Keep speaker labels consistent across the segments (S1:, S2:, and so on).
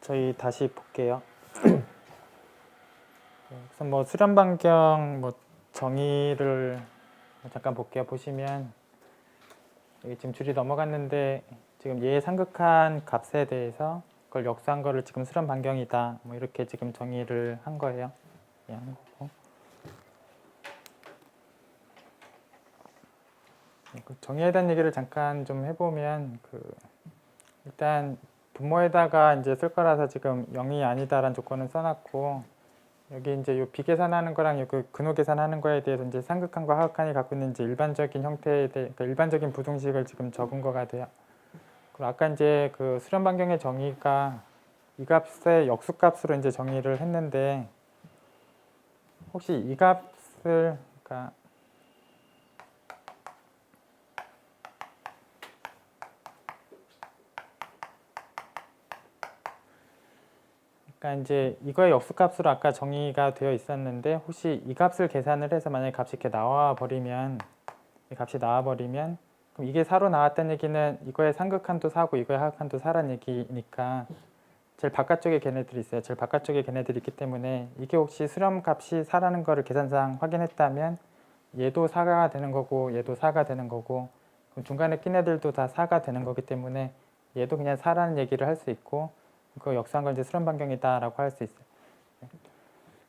S1: 저희 다시 볼게요. 그래서 뭐 수렴 반경 뭐 정의를 잠깐 볼게요. 보시면 여기 지금 줄이 넘어갔는데 지금 얘의 상극한 값에 대해서 그걸 역수한 거를 지금 수렴 반경이다. 뭐 이렇게 지금 정의를 한 거예요. 예, 한 거고. 그 정의에 대한 얘기를 잠깐 좀 해보면 일단 분모에다가 이제 쓸 거라서 지금 0이 아니다라는 조건은 써놨고, 여기 이제 요 비계산하는 거랑 요 근호 계산하는 거에 대해서 이제 상극한과 하극한이 갖고 있는 이제 일반적인 형태에 대해, 그러니까 일반적인 부등식을 지금 적은 거가 돼요. 그리고 아까 이제 그 수렴 반경의 정의가 이 값의 역수값으로 이제 정의를 했는데, 혹시 이 값을 그러니까 이제 이거의 역수값으로 아까 정의가 되어 있었는데, 혹시 이 값을 계산을 해서 만약에 값이 이렇게 나와 버리면, 이 값이 나와 버리면 그럼 이게 4로 나왔다는 얘기는 이거의 상극한도 4고 이거의 하극한도 4란 얘기니까 제일 바깥쪽에 걔네들이 있어요. 제일 바깥쪽에 걔네들이 있기 때문에 이게 혹시 수렴값이 4라는 거를 계산상 확인했다면 얘도 4가 되는 거고 얘도 4가 되는 거고, 그럼 중간에 낀 애들도 다 4가 되는 거기 때문에 얘도 그냥 4라는 얘기를 할 수 있고, 그거 역수한 걸 이제 수렴 반경이다라고 할 수 있어요.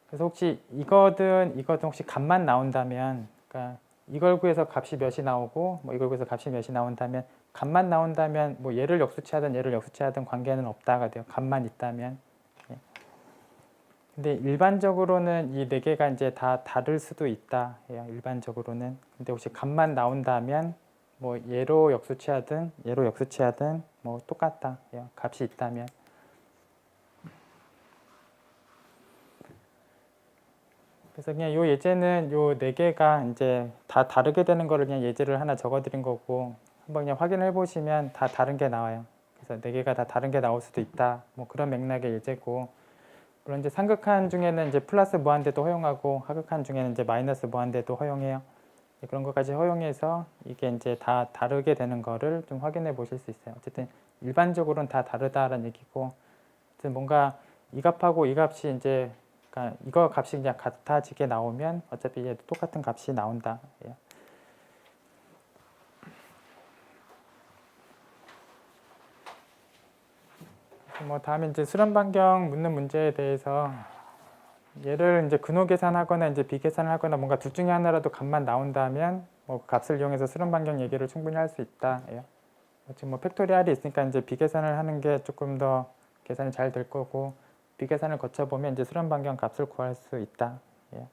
S1: 그래서 혹시 이거든 혹시 값만 나온다면, 그러니까 이걸 구해서 값이 몇이 나오고 뭐 이걸 구해서 값이 몇이 나온다면, 값만 나온다면 뭐 얘를 역수치하든 얘를 역수치하든 관계는 없다가 돼요. 값만 있다면. 예. 근데 일반적으로는 이 네 개가 이제 다 다를 수도 있다. 예, 일반적으로는. 근데 혹시 값만 나온다면 뭐 얘로 역수치하든 얘로 역수치하든 뭐 똑같다. 예, 값이 있다면. 그래서 그냥 요 예제는 요 네 개가 이제 다 다르게 되는 거를 그냥 예제를 하나 적어드린 거고, 한번 그냥 확인해 보시면 다 다른 게 나와요. 그래서 네 개가 다 다른 게 나올 수도 있다. 뭐 그런 맥락의 예제고, 물론 이제 상극한 중에는 이제 플러스 무한대도 허용하고 하극한 중에는 이제 마이너스 무한대도 허용해요. 그런 것까지 허용해서 이게 이제 다 다르게 되는 거를 좀 확인해 보실 수 있어요. 어쨌든 일반적으로는 다 다르다라는 얘기고, 어쨌든 뭔가 이 값하고 이 값이 이제 그러니까 이거 값이 그냥 같아지게 나오면 어차피 얘도 똑같은 값이 나온다. 예. 뭐 다음에 이제 수렴 반경 묻는 문제에 대해서 얘를 이제 근호 계산하거나 이제 비계산을 하거나 뭔가 둘 중에 하나라도 값만 나온다면 뭐 값을 이용해서 수렴 반경 얘기를 충분히 할 수 있다. 예. 지금 뭐 팩토리얼이 있으니까 이제 비계산을 하는 게 조금 더 계산이 잘 될 거고, 비계산을 거쳐 보면 이제 수렴 반경 값을 구할 수 있다. 예.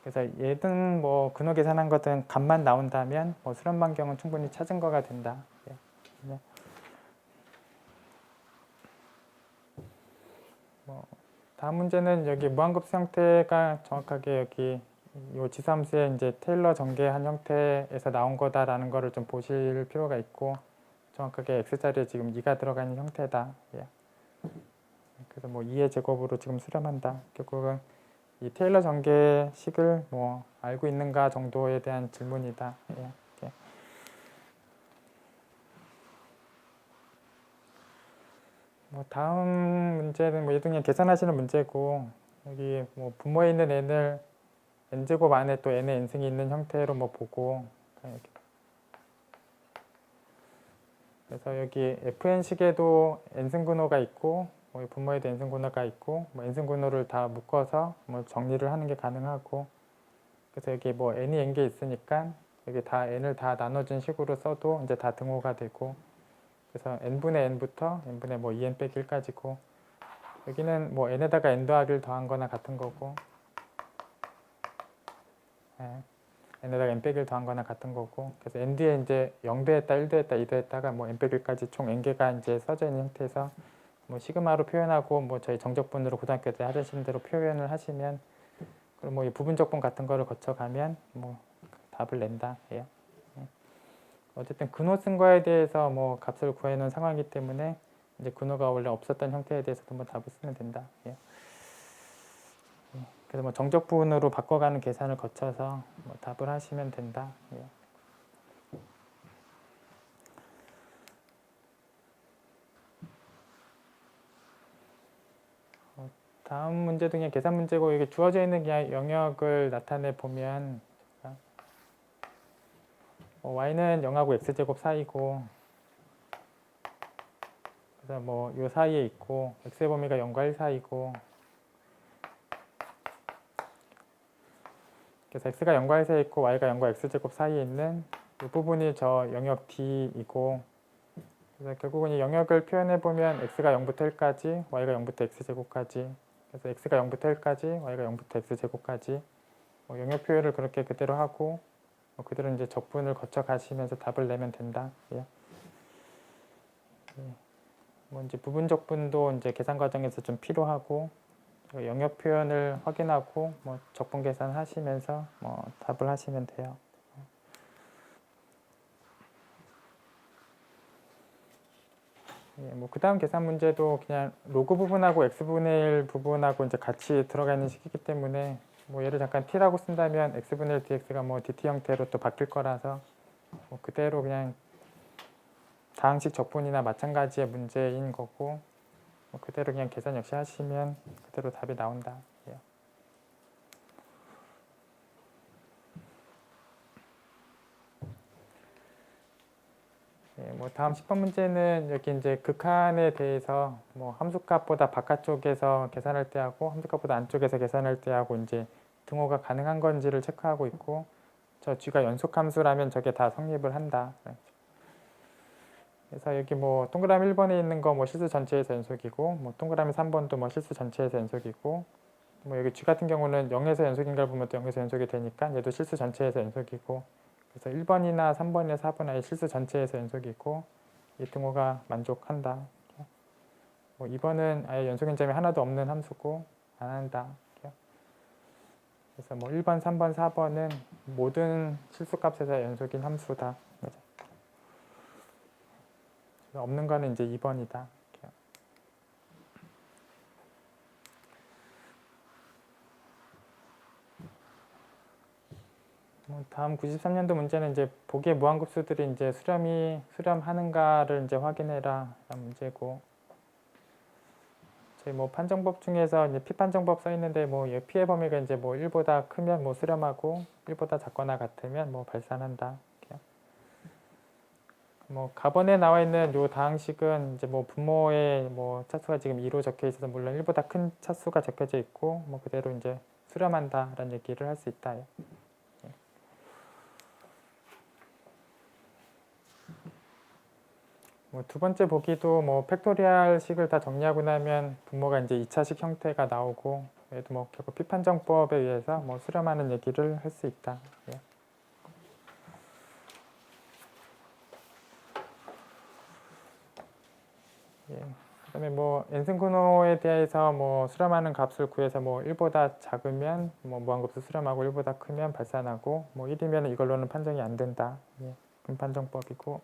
S1: 그래서 얘든 뭐 근호 계산한 거든 값만 나온다면 뭐 수렴 반경은 충분히 찾은 거가 된다. 예. 네. 뭐 다음 문제는 여기 무한급수 형태가 정확하게 여기 이 지수함수의 이제 테일러 전개한 형태에서 나온 거다라는 거를 좀 보실 필요가 있고, 정확하게 x자리에 지금 2가 들어가 있는 형태다. 예. 그래서 뭐 2의 제곱으로 지금 수렴한다. 결국은 이 테일러 전개식을 뭐 알고 있는가 정도에 대한 질문이다. 예. 이렇게. 뭐 다음 문제는 뭐 그냥 계산하시는 문제고, 여기 뭐 분모에 있는 n을 n제곱 안에 또 n의 n승이 있는 형태로 뭐 보고, 그래서 여기 fn식에도 n승분호가 있고 뭐 분모에도 n승분호가 있고 뭐 n승분호를 다 묶어서 뭐 정리를 하는 게 가능하고, 그래서 여기 뭐 n이 n개 있으니까 여기 다 n을 다 나눠준 식으로 써도 이제 다 등호가 되고, 그래서 n분의 n부터 n분의 뭐 2n 빼기 1까지고, 여기는 뭐 n에다가 n 더하기를 더한 거나 같은 거고, 예, n에다가 n 빼기를 더한 거나 같은 거고, 그래서 n 뒤에 이제 0더했다, 1더했다, 2더했다가 뭐 n 빼기까지 총 n개가 이제 써져 있는 형태에서 뭐 시그마로 표현하고 뭐 저희 정적분으로 고등학교 때 하시는 대로 표현을 하시면, 그리고 뭐 이 부분적분 같은 거를 거쳐가면 뭐 답을 낸다 해요. 어쨌든 근호 쓴 거에 대해서 뭐 값을 구해놓은 상황이기 때문에 이제 근호가 원래 없었던 형태에 대해서도 뭐 답을 쓰면 된다. 예. 그래서 뭐 정적 부분으로 바꿔가는 계산을 거쳐서 뭐 답을 하시면 된다. 예. 다음 문제도 그냥 계산 문제고 이게 주어져 있는 그냥 영역을 나타내 보면 y는 0하고 x제곱 사이고 그래서 뭐 요 사이에 있고 x의 범위가 0과 1 사이고 그래서 x가 0과 1 사이에 있고 y가 0과 x제곱 사이에 있는 이 부분이 저 영역 D이고 그래서 결국은 이 영역을 표현해 보면 x가 0부터 1까지 y가 0부터 x제곱까지 그래서 x가 0부터 1까지 y가 0부터 x제곱까지 영역 표현을 그렇게 그대로 하고 그대로 이제 적분을 거쳐 가시면서 답을 내면 된다. 예. 뭐 이제 부분 적분도 이제 계산 과정에서 좀 필요하고 영역 표현을 확인하고 뭐 적분 계산하시면서 뭐 답을 하시면 돼요. 예, 뭐 그다음 계산 문제도 그냥 로그 부분하고 x분의 1 부분하고 이제 같이 들어가 있는 식이기 때문에 뭐 얘를 잠깐 t라고 쓴다면 x분의 1 dx가 뭐 dt 형태로 또 바뀔 거라서 뭐 그대로 그냥 다항식 적분이나 마찬가지의 문제인 거고 뭐 그대로 그냥 계산 역시 하시면 그대로 답이 나온다. 예. 예, 뭐 다음 10번 문제는 여기 이제 극한에 대해서 뭐 함수값보다 바깥쪽에서 계산할 때 하고 함수값보다 안쪽에서 계산할 때 하고 이제 등호가 가능한 건지를 체크하고 있고 저 g가 연속함수라면 저게 다 성립을 한다. 그래서 여기 뭐 동그라미 1번에 있는 거 뭐 실수 전체에서 연속이고 뭐 동그라미 3번도 뭐 실수 전체에서 연속이고 뭐 여기 g 같은 경우는 0에서 연속인가를 보면 또 0에서 연속이 되니까 얘도 실수 전체에서 연속이고 그래서 1번이나 3번이나 4번 아예 실수 전체에서 연속이고 이 등호가 만족한다. 뭐 2번은 아예 연속인 점이 하나도 없는 함수고 안 한다. 그래서 뭐 1번, 3번, 4번은 모든 실수값에서 연속인 함수다. 없는 거는 이제 2번이다. 다음 93년도 문제는 이제 보기의 무한급수들이 이제 수렴하는가를 이제 확인해라 라는 문제고 저희 뭐 판정법 중에서 이제 피판정법 써 있는데 뭐 피의 범위가 이제 뭐 1보다 크면 뭐 수렴하고 1보다 작거나 같으면 뭐 발산한다. 뭐 가번에 나와 있는 요 다항식은 이제 뭐 분모의 뭐 차수가 지금 2로 적혀 있어서 물론 1보다 큰 차수가 적혀져 있고 뭐 그대로 이제 수렴한다라는 얘기를 할 수 있다. 뭐 두 번째 보기도 뭐 팩토리얼 식을 다 정리하고 나면 분모가 이제 2차식 형태가 나오고 얘도 뭐 결국 피판정법에 의해서 뭐 수렴하는 얘기를 할 수 있다. 예. 예. 그다음에 뭐 엔승근호에 대해서 뭐 수렴하는 값을 구해서 뭐 1보다 작으면 뭐 무한급수 수렴하고 1보다 크면 발산하고 뭐 1이면 이걸로는 판정이 안 된다. 예. 근판정법이고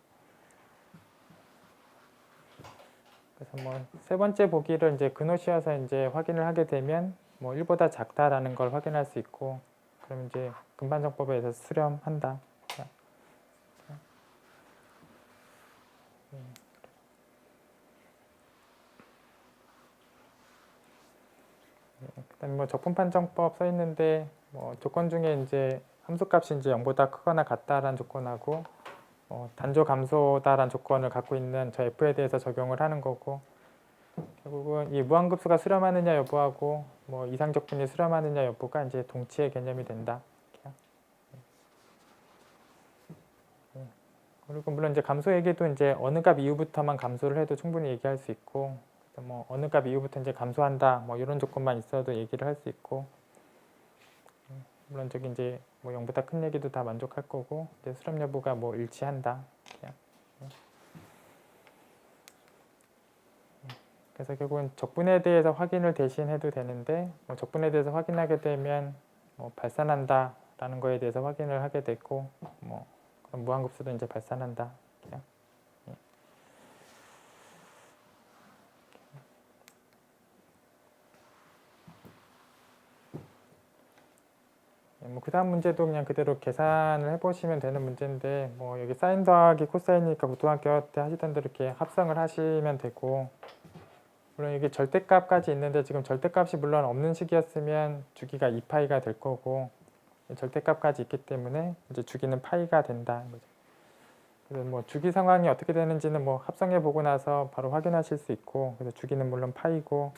S1: 그래서 뭐 세 번째 보기를 이제 근호 씌워서 이제 확인을 하게 되면 뭐 1보다 작다라는 걸 확인할 수 있고 그럼 이제 근판정법에 의해서 수렴한다. 그다음에 뭐 적분판정법 써 있는데 뭐 조건 중에 이제 함수값이 이제 0보다 크거나 같다라는 조건하고 단조 감소다라는 조건을 갖고 있는 저 f에 대해서 적용을 하는 거고 결국은 이 무한급수가 수렴하느냐 여부하고 뭐 이상적분이 수렴하느냐 여부가 이제 동치의 개념이 된다. 그리고 물론 이제 감소 얘기도 이제 어느 값 이후부터만 감소를 해도 충분히 얘기할 수 있고 뭐 어느 값 이후부터 이제 감소한다 뭐 이런 조건만 있어도 얘기를 할 수 있고 물론 저기 이제 뭐 0보다 큰 얘기도 다 만족할 거고 이제 수렴 여부가 뭐 일치한다. 그냥. 그래서 결국은 적분에 대해서 확인을 대신 해도 되는데 뭐 적분에 대해서 확인하게 되면 뭐 발산한다라는 거에 대해서 확인을 하게 되고 뭐 그럼 무한급수도 이제 발산한다. 그냥. 뭐 그다음 문제도 그냥 그대로 계산을 해보시면 되는 문제인데 뭐 여기 사인 더하기 코사인이니까 고등학교 때 하시던 대로 이렇게 합성을 하시면 되고 물론 이게 절대값까지 있는데 지금 절대값이 물론 없는 식이었으면 주기가 2파이가 될 거고 절대값까지 있기 때문에 이제 주기는 파이가 된다. 그래서 뭐 주기 상황이 어떻게 되는지는 뭐 합성해 보고 나서 바로 확인하실 수 있고, 그래서 주기는 물론 파이고,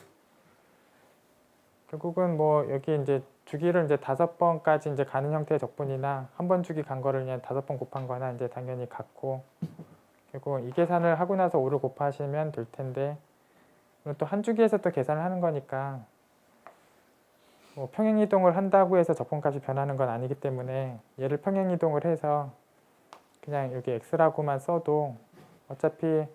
S1: 결국은 뭐 여기 이제 주기를 이제 5번까지 이제 가는 형태의 적분이나 한 번 주기 간 거를 그냥 5번 곱한 거나 이제 당연히 같고, 그리고 이 계산을 하고 나서 5를 곱하시면 될 텐데, 또 한 주기에서 또 계산을 하는 거니까 뭐 평행이동을 한다고 해서 적분값이 변하는 건 아니기 때문에 얘를 평행이동을 해서 그냥 여기 x라고만 써도 어차피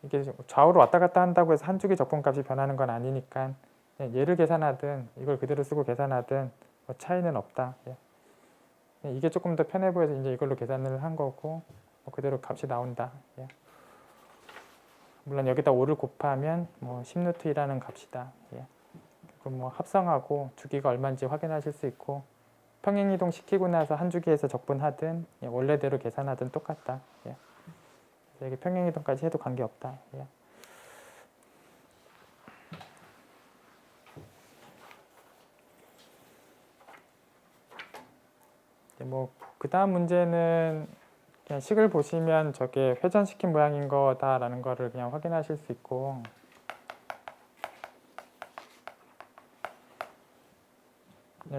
S1: 이게 좌우로 왔다 갔다 한다고 해서 한 주기 적분값이 변하는 건 아니니까 그냥 얘를 계산하든 이걸 그대로 쓰고 계산하든 뭐 차이는 없다. 예. 이게 조금 더 편해 보여서 이제 이걸로 계산을 한 거고 뭐 그대로 값이 나온다. 예. 물론 여기다 5를 곱하면 뭐 10루트이라는 값이다. 예. 그럼 뭐 합성하고 주기가 얼마인지 확인하실 수 있고, 평행이동 시키고 나서 한 주기에서 적분하든 예, 원래대로 계산하든 똑같다. 예. 여기 평행이동까지 해도 관계없다. 예. 뭐 그 다음 문제는 그냥 식을 보시면 저게 회전시킨 모양인 거다라는 거를 그냥 확인하실 수 있고,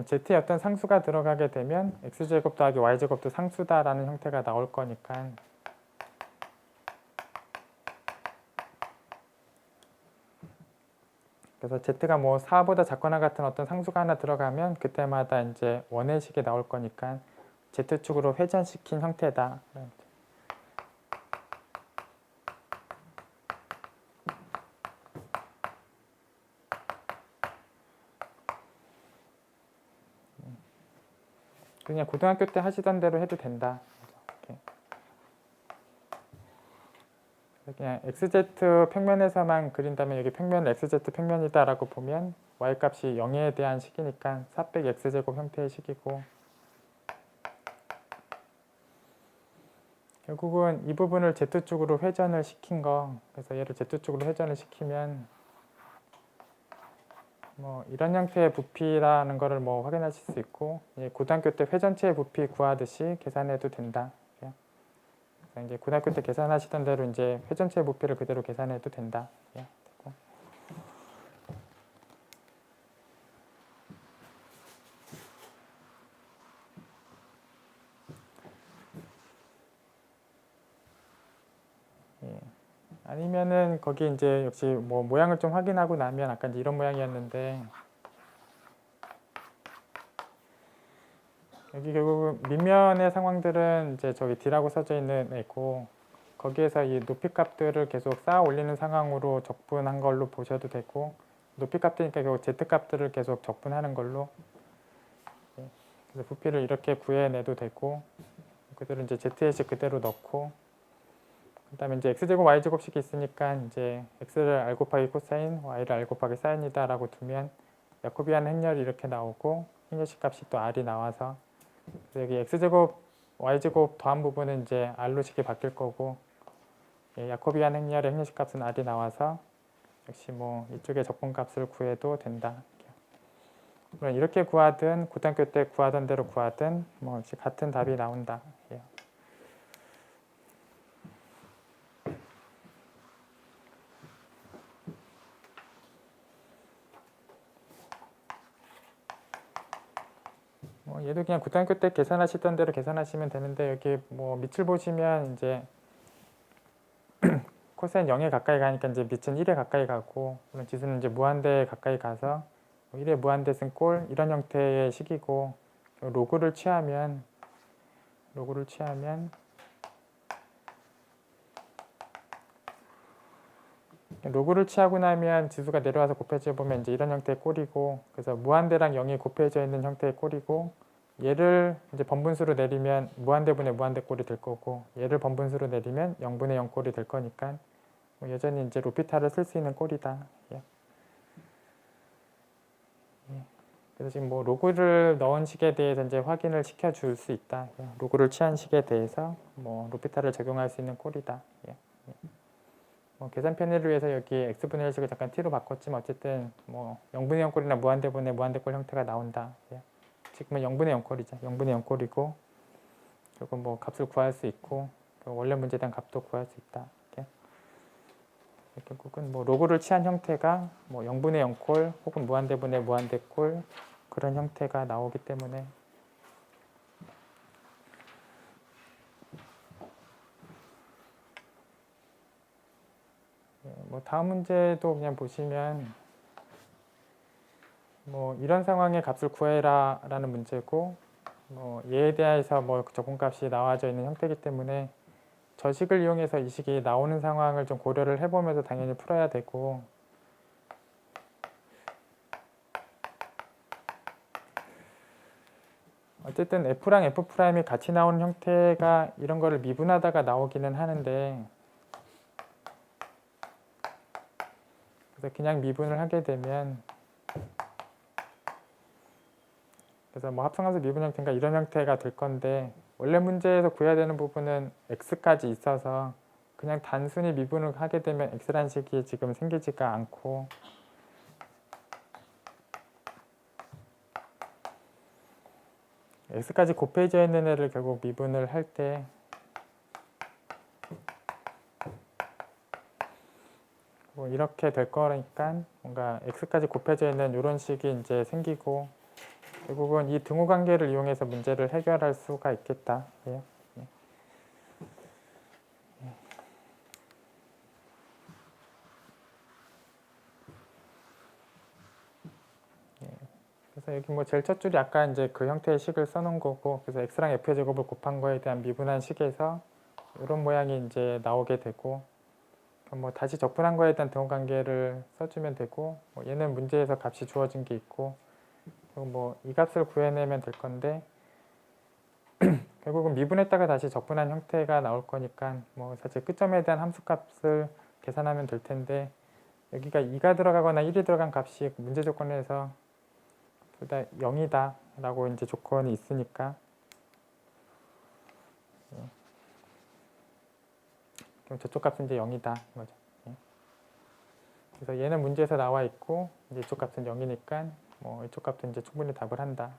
S1: z의 어떤 상수가 들어가게 되면 x제곱 더하기 y제곱도 상수다라는 형태가 나올 거니까 그래서 z가 뭐 4보다 작거나 같은 어떤 상수가 하나 들어가면 그때마다 이제 원의 식이 나올 거니까 z축으로 회전시킨 형태다. 그냥 고등학교 때 하시던 대로 해도 된다. 그냥 xz 평면에서만 그린다면 여기 평면 xz 평면이다라고 보면 y값이 0에 대한 식이니까 400x제곱 형태의 식이고, 결국은 이 부분을 z쪽으로 회전을 시킨 거, 그래서 얘를 z쪽으로 회전을 시키면 뭐 이런 형태의 부피라는 거를 뭐 확인하실 수 있고, 고등학교 때 회전체의 부피 구하듯이 계산해도 된다. 그래서 이제 고등학교 때 계산하시던 대로 이제 회전체의 부피를 그대로 계산해도 된다. 아니면은 거기 이제 역시 뭐 모양을 좀 확인하고 나면 아까 이제 이런 모양이었는데, 여기 결국 밑면의 상황들은 이제 저기 D라고 써져 있는 애고, 거기에서 이 높이 값들을 계속 쌓아 올리는 상황으로 적분한 걸로 보셔도 되고, 높이 값들이니까 결국 Z 값들을 계속 적분하는 걸로, 그래서 부피를 이렇게 구해내도 되고, 그대로 이제 Z의 식 그대로 넣고, 그다음에 이제 x제곱 y제곱식이 있으니까 이제 x를 r 곱하기 코사인, y를 r 곱하기 사인이다라고 두면 야코비안 행렬이 이렇게 나오고 행렬식 값이 또 r이 나와서, 여기 x제곱 y제곱 더한 부분은 이제 r로 식이 바뀔 거고, 야코비안 행렬의 행렬식 값은 r이 나와서 역시 뭐 이쪽에 적분값을 구해도 된다. 물론 이렇게 구하든 고등학교 때 구하던 대로 구하든 뭐 역시 같은 답이 나온다. 얘도 그냥 고등학교 때 계산하시던 대로 계산하시면 되는데, 여기 뭐 밑을 보시면 이제 코사인 0에 가까이 가니까 이제 밑은 1에 가까이 가고, 물론 지수는 이제 무한대에 가까이 가서 1에 무한대 쓴 꼴 이런 형태의 식이고, 로그를 취하면 로그를 취하고 나면 지수가 내려와서 곱해져 보면 이제 이런 형태의 꼴이고, 그래서 무한대랑 0이 곱해져 있는 형태의 꼴이고, 얘를 이제 번분수로 내리면 무한대분의 무한대 꼴이 될 거고, 얘를 번분수로 내리면 0분의 0 꼴이 될 거니까 뭐 여전히 이제 로피탈을 쓸 수 있는 꼴이다. 그래서 지금 뭐 로그를 넣은 식에 대해서 이제 확인을 시켜줄 수 있다. 로그를 취한 식에 대해서 뭐 로피탈을 적용할 수 있는 꼴이다. 계산 편의를 위해서 여기 x분의 1식을 잠깐 t로 바꿨지만 어쨌든 뭐 0분의 0꼴이나 무한대분의 무한대꼴 형태가 나온다. 지금은 0분의 0꼴이죠. 0분의 0꼴이고 조금 뭐 값을 구할 수 있고 원래 문제에 대한 값도 구할 수 있다. 이렇게. 결국은 뭐 로그를 취한 형태가 뭐 0분의 0꼴 혹은 무한대분의 무한대꼴 그런 형태가 나오기 때문에 뭐 다음 문제도 그냥 보시면 뭐 이런 상황의 값을 구해라 라는 문제고 뭐 얘에 대해서 뭐 적분값이 나와져 있는 형태이기 때문에 저 식을 이용해서 이 식이 나오는 상황을 좀 고려를 해보면서 당연히 풀어야 되고 어쨌든 f랑 f'이 같이 나오는 형태가 이런 거를 미분하다가 나오기는 하는데 그래서 그냥 미분을 하게 되면 그래서 뭐 합성함수 미분 형태가 이런 형태가 될 건데 원래 문제에서 구해야 되는 부분은 x까지 있어서 그냥 단순히 미분을 하게 되면 x라는 식이 지금 생기지가 않고 x까지 곱해져 있는 애를 결국 미분을 할 때 뭐 이렇게 될 거니까 뭔가 x까지 곱해져 있는 이런 식이 이제 생기고 결국은 이 등호 관계를 이용해서 문제를 해결할 수가 있겠다. 예. 그래서 여기 뭐 제일 첫 줄이 아까 이제 그 형태의 식을 써놓은 거고 그래서 x랑 f의 제곱을 곱한 거에 대한 미분한 식에서 이런 모양이 이제 나오게 되고 뭐 다시 적분한 거에 대한 등호 관계를 써주면 되고 뭐 얘는 문제에서 값이 주어진 게 있고 그리고 뭐 이 값을 구해내면 될 건데 결국은 미분했다가 다시 적분한 형태가 나올 거니까 뭐 사실 끝점에 대한 함수값을 계산하면 될 텐데 여기가 2가 들어가거나 1이 들어간 값이 문제 조건에서 둘 다 0이다 라고 이제 조건이 있으니까 그럼 저쪽 값은 이제 0이다 거죠. 그래서 얘는 문제에서 나와 있고 이제 이쪽 값은 0이니까 뭐 이쪽 값도 이제 충분히 답을 한다.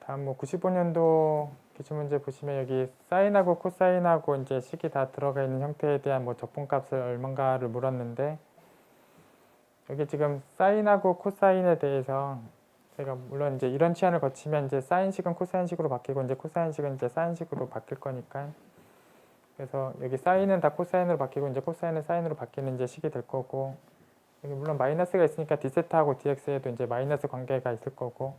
S1: 다음 뭐 95년도 기출문제 보시면 여기 사인하고 코사인하고 이제 식이 다 들어가 있는 형태에 대한 뭐 적분값을 얼마인가를 물었는데 여기 지금 사인하고 코사인에 대해서 제가 물론 이제 이런 치환을 거치면 이제 사인식은 코사인식으로 바뀌고 이제 코사인식은 이제 사인식으로 바뀔 거니까 그래서 여기 사인은 다 코사인으로 바뀌고 이제 코사인은 사인으로 바뀌는 이제 식이 될 거고 여기 물론 마이너스가 있으니까 d세타하고 dx에도 이제 마이너스 관계가 있을 거고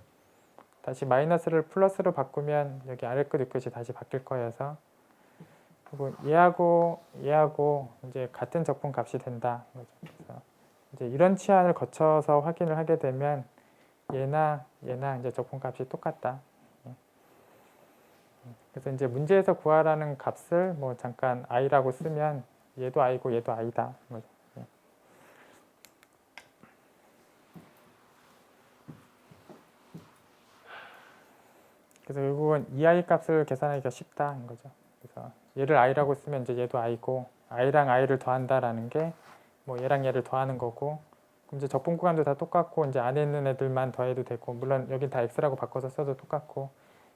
S1: 다시 마이너스를 플러스로 바꾸면 여기 아래 끝 윗끝이 다시 바뀔 거여서 그리고 얘하고 이제 같은 적분 값이 된다. 그래서 이제 이런 치환을 거쳐서 확인을 하게 되면 얘나 이제 적분 값이 똑같다. 그래서 이제 문제에서 구하라는 값을 뭐 잠깐 i라고 쓰면 얘도 i고 얘도 i다. 그래서 결국은 이 i 값을 계산하기가 쉽다는 거죠. 그래서 얘를 i라고 쓰면 이제 얘도 i고 i랑 i를 더한다라는 게 뭐 얘랑 얘를 더하는 거고 그럼 이제 적분 구간도 다 똑같고 이제 안에 있는 애들만 더해도 되고 물론 여긴 다 x라고 바꿔서 써도 똑같고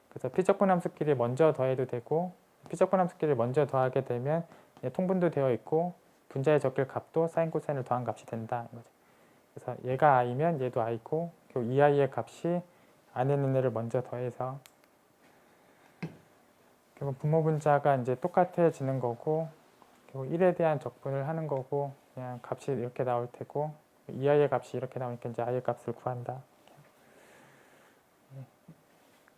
S1: 그래서 피적분 함수끼리 먼저 더해도 되고 피적분 함수끼리 먼저 더하게 되면 통분도 되어 있고 분자의 적길 값도 사인 코사인을 더한 값이 된다. 거죠. 그래서 얘가 i면 얘도 i고 그리고 이 i의 값이 안에 있는 애를 먼저 더해서 결국 분모 분자가 이제 똑같아지는 거고 결국 1에 대한 적분을 하는 거고 그냥 값이 이렇게 나올 테고 이 i의 값이 이렇게 나오니까 이제 i의 값을 구한다.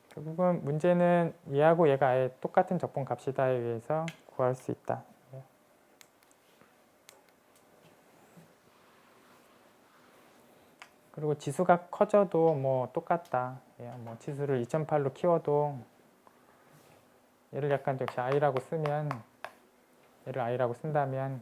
S1: 결국은 문제는 얘하고 얘가 아예 똑같은 적분 값이다에 의해서 구할 수 있다. 그리고 지수가 커져도 뭐 똑같다. 뭐 지수를 2.8로 키워도 얘를 약간 역시 i라고 쓰면 얘를 i라고 쓴다면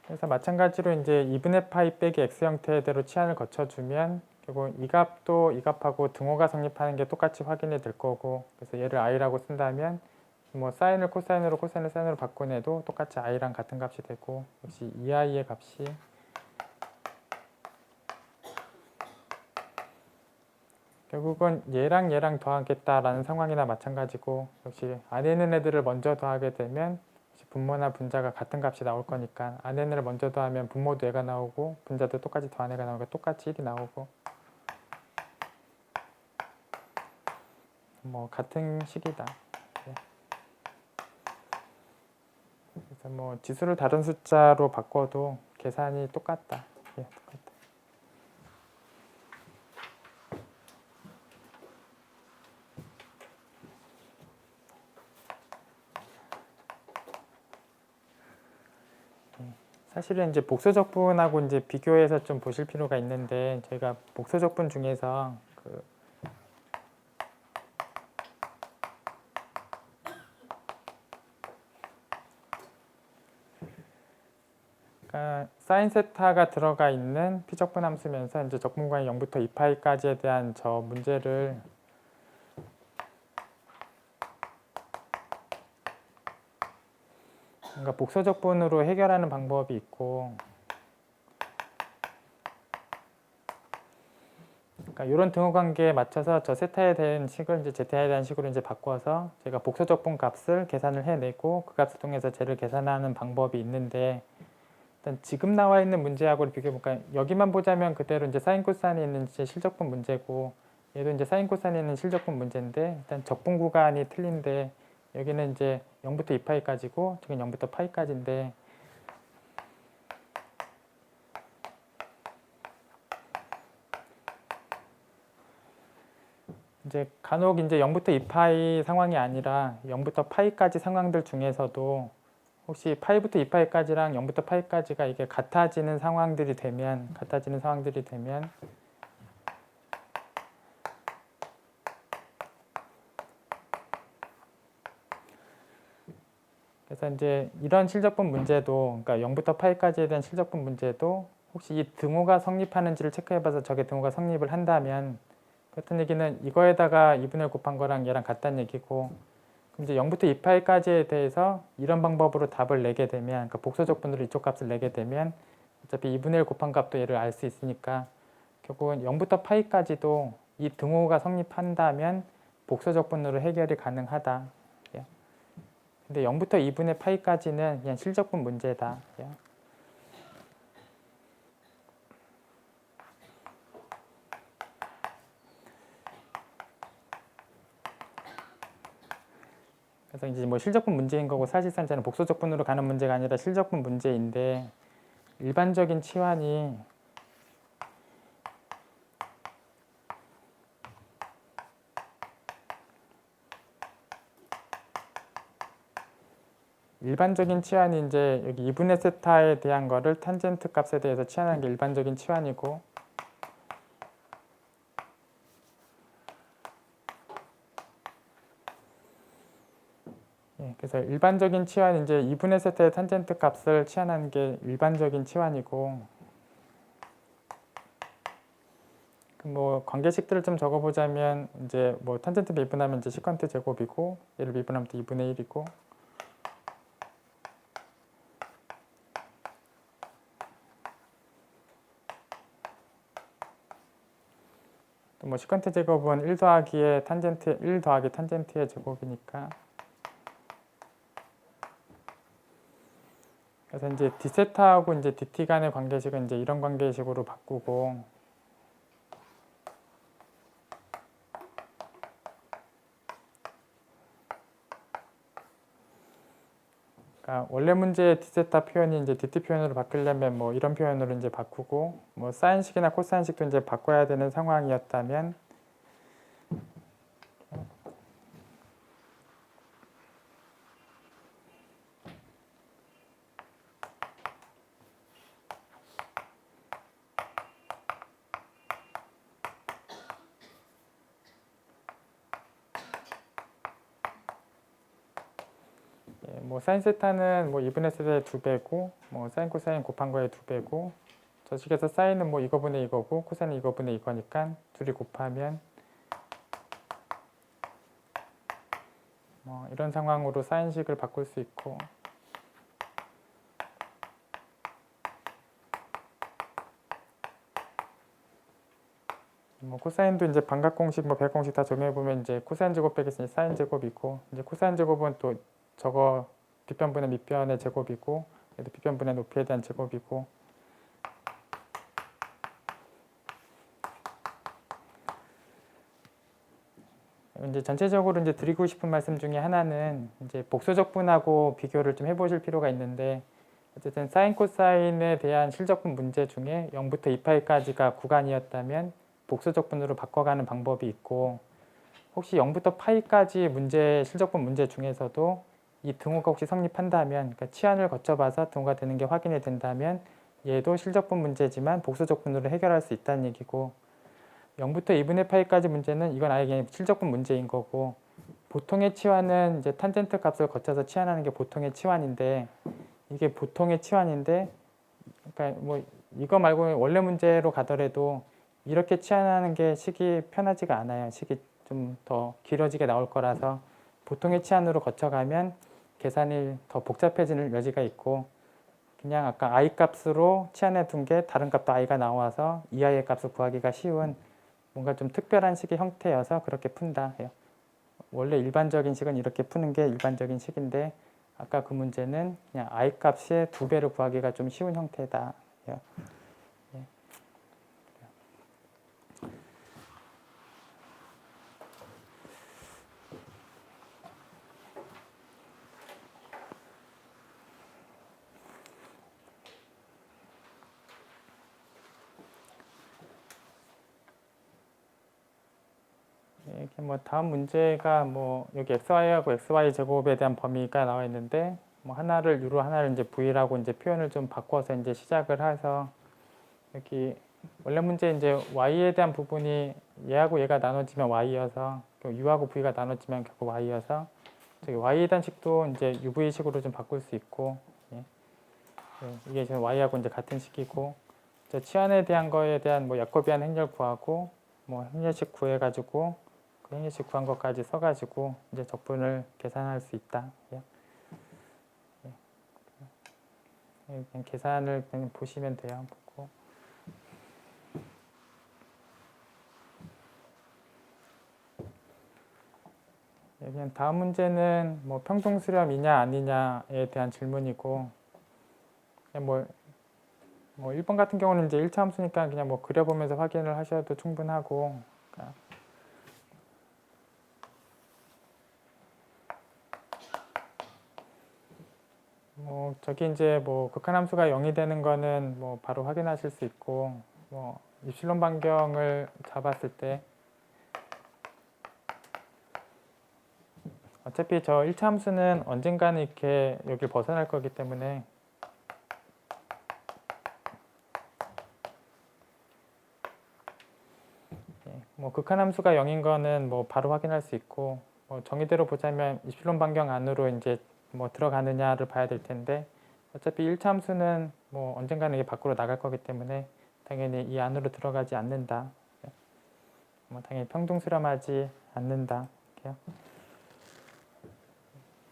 S1: 그래서 마찬가지로 이제 2분의 파이 빼기 x 형태대로 치환을 거쳐주면 결국 이 값도 이 값하고 등호가 성립하는 게 똑같이 확인이 될 거고, 그래서 얘를 i라고 쓴다면 뭐 사인을 코사인으로 코사인을 사인으로 바꿔내도 똑같이 i랑 같은 값이 되고, 역시 2i의 값이 결국은 얘랑 얘랑 더하겠다라는 상황이나 마찬가지고, 역시 안에 있는 애들을 먼저 더하게 되면 분모나 분자가 같은 값이 나올 거니까 안에 있는 애를 먼저 더하면 분모도 얘가 나오고 분자도 똑같이 더한 애가 나오니까 똑같이 1이 나오고, 뭐 같은 식이다. 예. 그래서 뭐 지수를 다른 숫자로 바꿔도 계산이 똑같다. 예, 똑같다. 사실은 이제 복소적분하고 이제 비교해서 좀 보실 필요가 있는데, 저희가 복소적분 중에서 그러니까 사인 세타가 들어가 있는 피적분 함수면서 이제 적분관이 0부터 2파이까지에 대한 저 문제를 그러니까 복소적분으로 해결하는 방법이 있고, 그러니까 이런 등호 관계에 맞춰서 저 세타에 대한 식을 이제 제타에 대한 식으로 이제 바꿔서 제가 복소적분 값을 계산을 해내고 그 값을 통해서 쟤를 계산하는 방법이 있는데, 일단 지금 나와 있는 문제하고 비교해 볼까요? 여기만 보자면 그대로 이제 사인 코사인이 있는 이제 실적분 문제고, 얘도 이제 사인 코사인이 있는 실적분 문제인데, 일단 적분 구간이 틀린데 여기는 이제 0부터 2파이까지고 저긴 0부터 파이까지인데, 이제 간혹 이제 0부터 2파이 상황이 아니라 0부터 파이까지 상황들 중에서도 혹시 파이부터 2파이까지랑 0부터 파이까지가 이게 같아지는 상황들이 되면 그래서 이제 이런 실적분 문제도, 그러니까 0부터 파이까지에 대한 실적분 문제도 혹시 이 등호가 성립하는지를 체크해봐서 저게 등호가 성립을 한다면, 그렇다는 얘기는 이거에다가 2분의 1 곱한 거랑 얘랑 같다는 얘기고, 그럼 이제 0부터 2파이까지에 대해서 이런 방법으로 답을 내게 되면, 그러니까 복소적분으로 이쪽 값을 내게 되면 어차피 2분의 1 곱한 값도 얘를 알 수 있으니까 결국은 0부터 파이까지도 이 등호가 성립한다면 복소적분으로 해결이 가능하다. 근데 0부터 2분의 파이까지는 그냥 실적분 문제다. 그래서 이제 뭐 실적분 문제인 거고, 사실상 저는 복소적분으로 가는 문제가 아니라 실적분 문제인데, 일반적인 치환이 이제 여기 2분의 세타에 대한 거를 탄젠트 값에 대해서 치환하는 게 일반적인 치환이고, 그래서 일반적인 치환 이제 2분의 세타의 탄젠트 값을 치환하는 게 일반적인 치환이고, 뭐 관계식들을 좀 적어보자면 이제 뭐 탄젠트 미분하면 이제 시컨트 제곱이고, 얘를 미분하면 또 2분의 1이고, 또 뭐 시컨트 제곱은 1 더하기 탄젠트의 제곱이니까, 그래서 이제 d세타하고 이제 dt 간의 관계식은 이제 이런 관계식으로 바꾸고, 그러니까 원래 문제의 d세타 표현이 이제 dt 표현으로 바꾸려면 뭐 이런 표현으로 이제 바꾸고, 뭐 사인식이나 코사인식도 이제 바꿔야 되는 상황이었다면, 뭐 사인 세타는 뭐 2분의 세타의 2배고 뭐 사인 코사인 곱한 거의 2배고 저 식에서 사인은 뭐 이거분의 이거고 코사인은 이거분의 이거니까 둘이 곱하면 뭐 이런 상황으로 사인식을 바꿀 수 있고 뭐 코사인도 이제 반각 공식 뭐 백공식 다 적용해 보면 이제 코사인 제곱 빼기 사인 제곱이고 이제 코사인 제곱은 또 저거 빗변분의 밑변의 제곱이고 얘도 빗변분의 높이에 대한 제곱이고 이제 전체적으로 이제 드리고 싶은 말씀 중에 하나는 이제 복소적분하고 비교를 좀 해보실 필요가 있는데 어쨌든 사인 코사인에 대한 실적분 문제 중에 0부터 2파이까지가 구간이었다면 복소적분으로 바꿔가는 방법이 있고 혹시 0부터 파이까지 문제 실적분 문제 중에서도 이 등호가 혹시 성립한다면 그러니까 치환을 거쳐봐서 등호가 되는 게 확인이 된다면 얘도 실적분 문제지만 복소적분으로 해결할 수 있다는 얘기고 0부터 2분의 파이까지 문제는 이건 아예 그냥 실적분 문제인 거고 보통의 치환은 이제 탄젠트 값을 거쳐서 치환하는 게 보통의 치환인데 이게 보통의 치환인데 그러니까 뭐 이거 말고 원래 문제로 가더라도 이렇게 치환하는 게 식이 편하지가 않아요. 식이 좀 더 길어지게 나올 거라서 보통의 치환으로 거쳐가면 계산이 더 복잡해지는 여지가 있고 그냥 아까 i 값으로 치환해 둔 게 다른 값도 i가 나와서 이 i의 값을 구하기가 쉬운 뭔가 좀 특별한 식의 형태여서 그렇게 푼다 해요. 원래 일반적인 식은 이렇게 푸는 게 일반적인 식인데 아까 그 문제는 그냥 i 값의 2배를 구하기가 좀 쉬운 형태다 해요. 이렇게 뭐 다음 문제가 뭐 여기 xy하고 xy 제곱에 대한 범위가 나와 있는데 뭐 하나를 u로 하나를 이제 v라고 이제 표현을 좀 바꿔서 이제 시작을 해서 여기 원래 문제 이제 y에 대한 부분이 얘하고 얘가 나눠지면 y여서 u하고 v가 나눠지면 결국 y여서 저기 y에 대한 식도 이제 uv식으로 좀 바꿀 수 있고 예. 이게 지금 y하고 이제 같은 식이고 치환에 대한 거에 대한 뭐 야코비안 행렬 구하고 뭐 행렬식 구해가지고 그 행렬식 구한 것까지 써가지고 이제 적분을 계산할 수 있다. 예. 그냥 계산을 그냥 보시면 돼요. 보고. 그냥 다음 문제는 뭐 평등 수렴이냐 아니냐에 대한 질문이고 그냥 뭐 1번 같은 경우는 이제 1차 함수니까 그냥 뭐 그려보면서 확인을 하셔도 충분하고 그러니까 뭐 저기 이제 뭐 극한함수가 0이 되는 거는 뭐 바로 확인하실 수 있고 뭐 입실론 반경을 잡았을 때 어차피 저 1차 함수는 언젠가는 이렇게 여길 벗어날 거기 때문에 뭐 극한함수가 0인 거는 뭐 바로 확인할 수 있고 뭐 정의대로 보자면 입실론 반경 안으로 이제 뭐 들어가느냐를 봐야 될 텐데 어차피 1차 함수는 뭐 언젠가는 이게 밖으로 나갈 거기 때문에 당연히 이 안으로 들어가지 않는다. 뭐 당연히 평등 수렴하지 않는다. 이렇게요.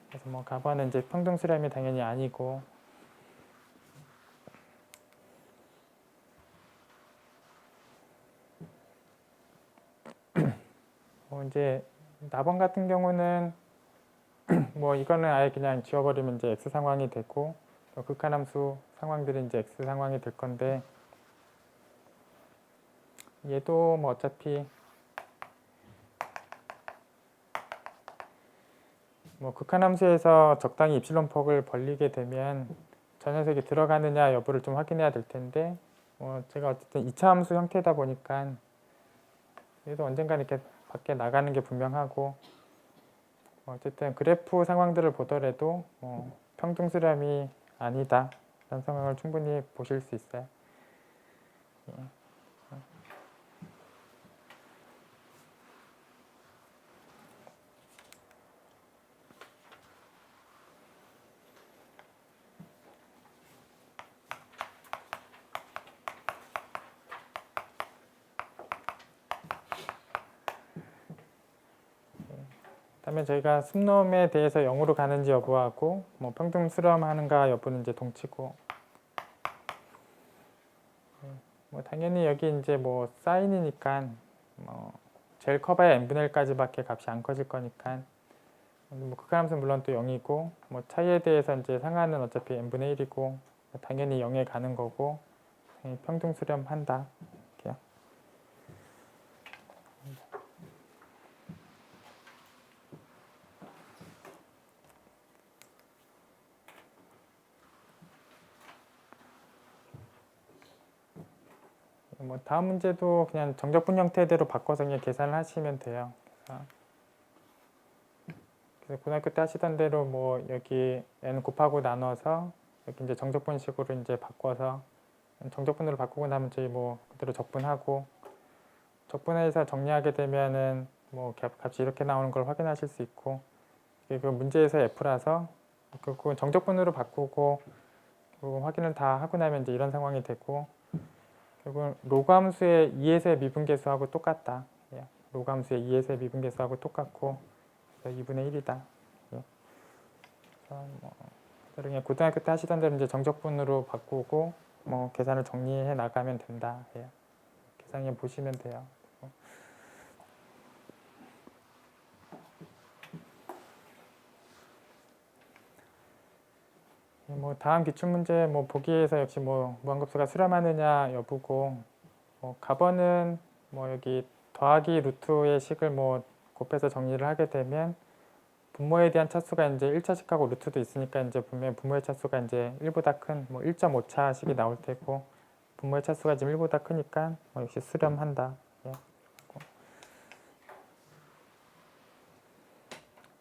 S1: 그래서 뭐 가번은 이제 평등 수렴이 당연히 아니고 뭐 이제 나번 같은 경우는 뭐 이거는 아예 그냥 지워버리면 이제 x 상황이 되고 극한함수 상황들이 이제 x 상황이 될 건데 얘도 뭐 어차피 뭐 극한함수에서 적당히 입실론 폭을 벌리게 되면 저 녀석이 들어가느냐 여부를 좀 확인해야 될 텐데 제가 어쨌든 2차 함수 형태다 보니까 얘도 언젠가 이렇게 밖에 나가는 게 분명하고 어쨌든 그래프 상황들을 보더라도 평등 수렴이 아니다 라는 상황을 충분히 보실 수 있어요. 예. 그다음에 저희가 숨놈에 대해서 0으로 가는지 여부하고 뭐 평등 수렴하는가 여부는 이제 동치고, 뭐 당연히 여기 이제 뭐 사인이니까 뭐 제일 커봐야 n분의 1까지밖에 값이 안 커질 거니까 뭐 극한함수는 물론 또 0이고, 뭐 차이에 대해서 이제 상하는 어차피 n분의 1이고 당연히 0에 가는 거고 당연히 평등 수렴한다. 이렇게요. 뭐 다음 문제도 그냥 정적분 형태대로 바꿔서 그냥 계산을 하시면 돼요. 그래서 고등학교 때 하시던 대로 뭐 여기 n 곱하고 나눠서 여기 이제 정적분식으로 이제 바꿔서 정적분으로 바꾸고 나면 저희 뭐 그대로 적분하고, 적분해서 정리하게 되면은 뭐 값이 이렇게 나오는 걸 확인하실 수 있고, 그 문제에서 f라서 그건 정적분으로 바꾸고 확인을 다 하고 나면 이제 이런 상황이 되고, 결국은 로그 함수의 2에서의 미분계수하고 똑같다. 예. 로그 함수의 2에서의 미분계수하고 똑같고 2분의 1이다. 예. 뭐 그냥 고등학교 때 하시던 대로 이제 정적분으로 바꾸고 뭐 계산을 정리해 나가면 된다. 예. 계산해 보시면 돼요. 뭐 다음 기출문제 뭐 보기에서 역시 뭐 무한급수가 수렴하느냐 여부고, 뭐 값어는 뭐 여기 더하기 루트의 식을 뭐 곱해서 정리를 하게 되면 분모에 대한 차수가 이제 1차식하고 루트도 있으니까 이제 분명히 분모의 차수가 이제 1보다 큰 뭐 1.5차식이 나올 테고, 분모의 차수가 지금 1보다 크니까 뭐 역시 수렴한다. 예.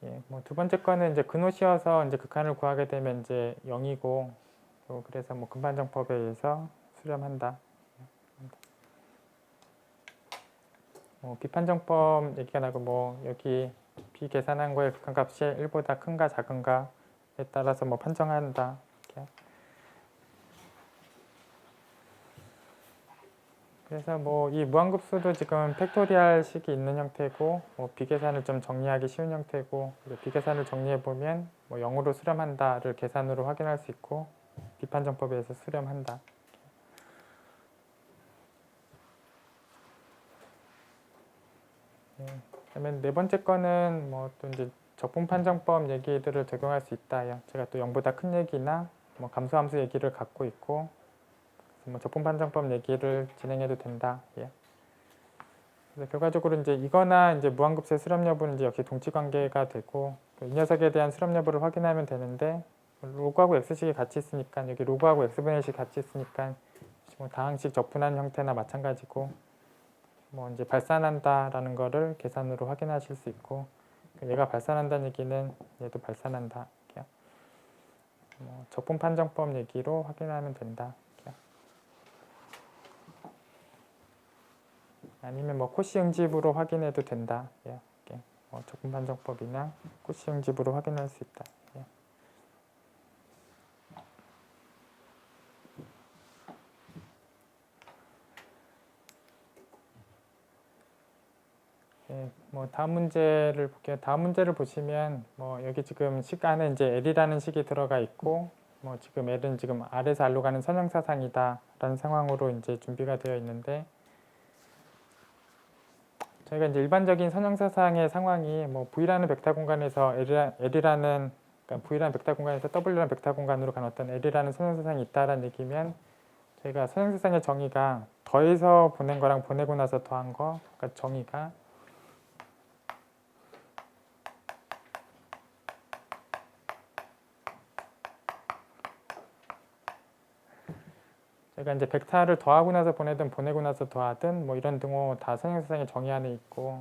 S1: 예, 뭐 두 번째 거는 이제 근호시여서 이제 극한을 구하게 되면 이제 0이고, 그래서 뭐 근반정법에 의해서 수렴한다. 뭐 비판정법 얘기가 나고, 뭐 여기 비계산한 거의 극한값이 1보다 큰가 작은가에 따라서 뭐 판정한다. 이렇게. 그래서 뭐 이 무한급수도 지금 팩토리얼 식이 있는 형태고, 뭐 비계산을 좀 정리하기 쉬운 형태고, 비계산을 정리해 보면 뭐 0으로 수렴한다를 계산으로 확인할 수 있고, 비판정법에 의해서 수렴한다. 그다음에 네 번째 거는 뭐 또 이제 적분판정법 얘기들을 적용할 수 있다. 제가 또 0보다 큰 얘기나 뭐 감소함수 얘기를 갖고 있고, 뭐 적분판정법 얘기를 진행해도 된다. 예. 그래서 결과적으로 이제 이거나 이제 무한급수의 수렴 여부는 이제 역시 동치관계가 되고, 이 녀석에 대한 수렴 여부를 확인하면 되는데, 로그하고 x식이 같이 있으니까 여기 로그하고 x분의 1식 같이 있으니까 뭐 다항식 적분한 형태나 마찬가지고, 뭐 이제 발산한다라는 거를 계산으로 확인하실 수 있고, 얘가 발산한다는 얘기는 얘도 발산한다. 뭐 적분 판정법 얘기로 확인하면 된다. 아니면 뭐 코시 응집으로 확인해도 된다. 뭐 적분 판정법이나 코시 응집으로 확인할 수 있다. 뭐 다음 문제를 볼게요. 다음 문제를 보시면 뭐 여기 지금 식 안에 이제 L이라는 식이 들어가 있고, 뭐 지금 L은 지금 R에서 R로 가는 선형사상이다라는 상황으로 이제 준비가 되어 있는데, 저희가 이제 일반적인 선형사상의 상황이 뭐 V라는 벡터 공간에서 L이라는 그러니까 V라는 벡터 공간에서 W라는 벡터 공간으로 가는 어떤 L이라는 선형사상이 있다라는 얘기면, 저희가 선형사상의 정의가 더해서 보낸 거랑 보내고 나서 더한 거, 그러니까 정의가 저희가 이제 벡터를 더하고 나서 보내든 보내고 나서 더하든 뭐 이런 등호 다 선형사상의 정의 안에 있고,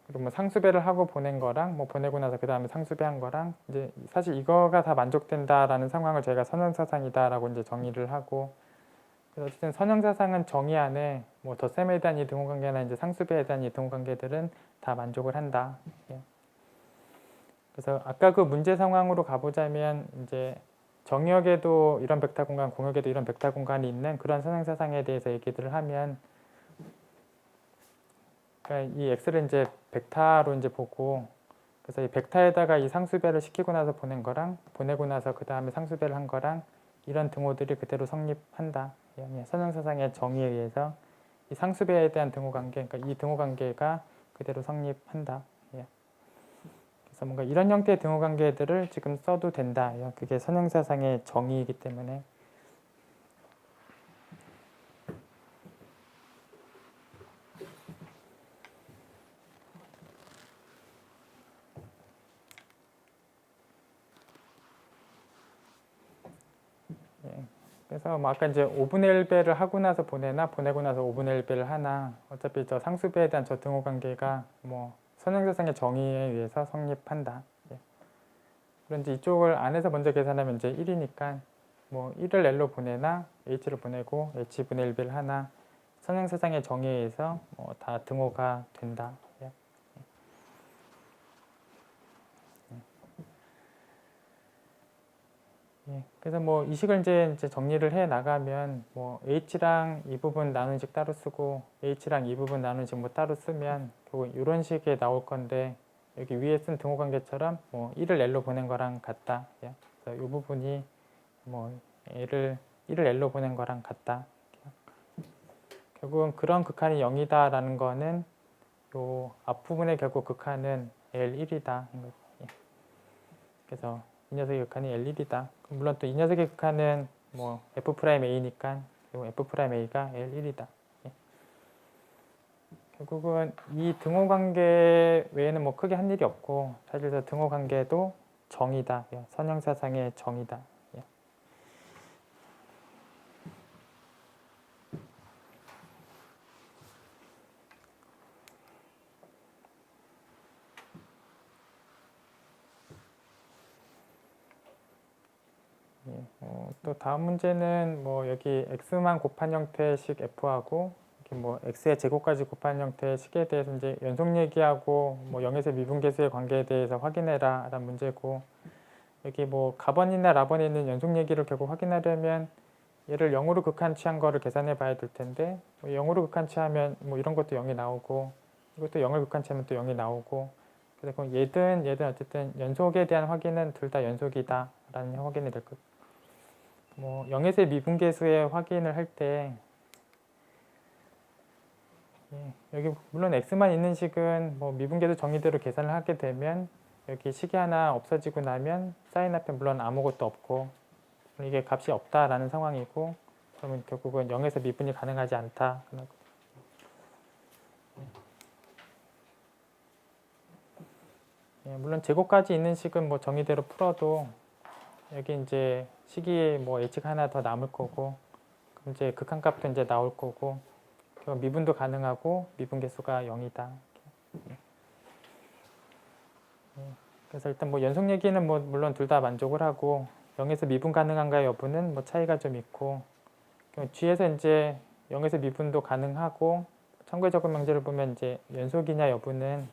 S1: 그리고 뭐 상수배를 하고 보낸 거랑 뭐 보내고 나서 그 다음에 상수배한 거랑 이제 사실 이거가 다 만족된다라는 상황을 저희가 선형사상이다라고 이제 정의를 하고, 그래서 어쨌든 선형사상은 정의 안에 뭐 덧셈에 대한 이 등호관계나 이제 상수배에 대한 이 등호관계들은 다 만족을 한다. 그래서 아까 그 문제 상황으로 가보자면 이제 정역에도 이런 벡터 공간, 공역에도 이런 벡터 공간이 있는 그런 선행사상에 대해서 얘기를 하면, 그러니까 이 x를 이제 벡터로 이제 보고, 그래서 이 벡터에다가 이 상수배를 시키고 나서 보낸 거랑 보내고 나서 그 다음에 상수배를 한 거랑 이런 등호들이 그대로 성립한다. 선행사상의 정의에 의해서 이 상수배에 대한 등호 관계, 그러니까 이 등호 관계가 그대로 성립한다. 그래서 뭔가 이런 형태의 등호 관계들을 지금 써도 된다. 그게 선행사상의 정의이기 때문에. 그래서 뭐 아까 이제 5분의 1배를 하고 나서 보내나 보내고 나서 5분의 1배를 하나, 어차피 저 상수배에 대한 저 등호 관계가 뭐 선행사상의 정의에 의해서 성립한다. 그런지 이쪽을 안에서 먼저 계산하면 이제 1이니까 뭐 1을 L로 보내나 H로 보내고 H분의 1배를 하나, 선행사상의 정의에 의해서 뭐 다 등호가 된다. 그래서 뭐 이 식을 이제 정리를 해 나가면 뭐 h랑 이 부분 나눈 식 따로 쓰고 h랑 이 부분 나눈 식 뭐 따로 쓰면 결국 이런 식에 나올 건데, 여기 위에 쓴 등호 관계처럼 뭐 1을 L로 보낸 거랑 같다. 그래서 이 부분이 뭐1을 L로 보낸 거랑 같다. 결국은 그런 극한이 0이다라는 거는 요 앞부분의 결국 극한은 L1이다. 그래서 이 녀석의 극한이 L1이다. 물론 또 이 녀석의 극한은 뭐 F'A니까 F'A가 L1이다. 결국은 이 등호 관계 외에는 뭐 크게 한 일이 없고, 사실 저 등호 관계도 정이다. 선형사상의 정이다. 또 다음 문제는 뭐 여기 x만 곱한 형태의 식 f하고 이렇게 뭐 x의 제곱까지 곱한 형태의 식에 대해서 이제 연속 얘기하고 뭐 0에서 미분계수의 관계에 대해서 확인해라 라는 문제고, 여기 뭐 가번이나 라번에 있는 연속 얘기를 결국 확인하려면 얘를 0으로 극한 취한 거를 계산해 봐야 될 텐데, 뭐 0으로 극한 취하면 뭐 이런 것도 0이 나오고 이것도 0을 극한 취하면 또 0이 나오고, 그래서 얘든 어쨌든 연속에 대한 확인은 둘 다 연속이다 라는 확인이 될 것. 뭐 0에서의 미분계수의 확인을 할 때 여기 물론 x만 있는 식은 뭐 미분계수 정의대로 계산을 하게 되면 여기 식이 하나 없어지고 나면 사인 앞에 물론 아무것도 없고 이게 값이 없다라는 상황이고, 그러면 결국은 0에서 미분이 가능하지 않다. 물론 제곱까지 있는 식은 뭐 정의대로 풀어도 여기 이제 식이 뭐 h가 하나 더 남을 거고, 그럼 이제 극한값도 이제 나올 거고, 미분도 가능하고 미분 개수가 0이다. 그래서 일단 뭐 연속 얘기는 뭐 물론 둘 다 만족을 하고 0에서 미분 가능한가 여부는 뭐 차이가 좀 있고, 뒤에서 이제 0에서 미분도 가능하고 참고의 적용 명제를 보면 이제 연속이냐 여부는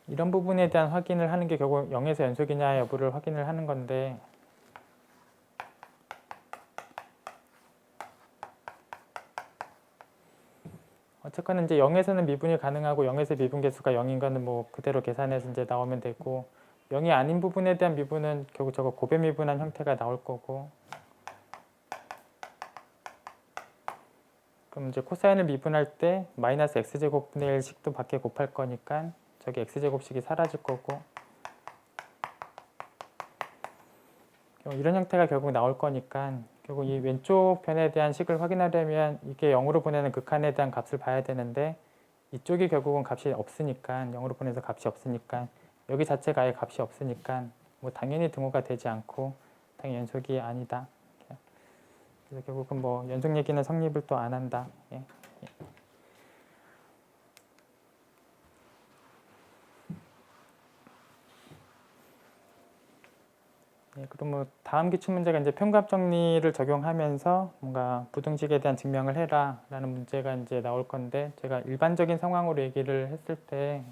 S1: 이런 부분에 대한 확인을 하는 게 결국 0에서 연속이냐 여부를 확인을 하는 건데, 어쨌거나 이제 0에서는 미분이 가능하고 0에서 미분 개수가 0인 거는 뭐 그대로 계산해서 이제 나오면 되고, 0이 아닌 부분에 대한 미분은 결국 저거 고배 미분한 형태가 나올 거고, 그럼 이제 코사인을 미분할 때 마이너스 x제곱분의 1식도 밖에 곱할 거니까 저기 x제곱식이 사라질 거고, 이런 형태가 결국 나올 거니까 결국 이 왼쪽 변에 대한 식을 확인하려면 이게 0으로 보내는 극한에 대한 값을 봐야 되는데, 이쪽이 결국은 값이 없으니까 0으로 보내서 값이 없으니까 여기 자체가 아예 값이 없으니까 뭐 당연히 등호가 되지 않고 당연히 연속이 아니다. 그래서 결국은 뭐 연속 얘기는 성립을 또 안 한다. 그럼 뭐 다음 기출 문제가 이제 평갑 정리를 적용하면서 뭔가 부등식에 대한 증명을 해라라는 문제가 이제 나올 건데, 제가 일반적인 상황으로 얘기를 했을 때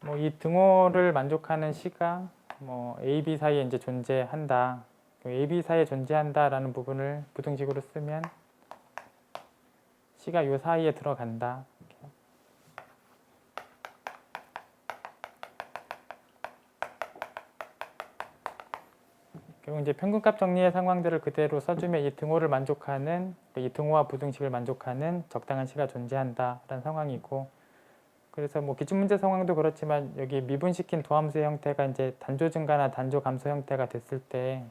S1: 뭐 이 등호를 만족하는 C가 뭐 A, B 사이에 이제 존재한다. A, B 사이에 존재한다라는 부분을 부등식으로 쓰면 C가 요 사이에 들어간다. 결국 이제 평균값 정리의 상황들을 그대로 써주면 이 등호를 만족하는, 이 등호와 부등식을 만족하는 적당한 C가 존재한다라는 상황이고, 그래서 뭐 기출문제 상황도 그렇지만 여기 미분시킨 도함수의 형태가 이제 단조 증가나 단조 감소 형태가 됐을 때,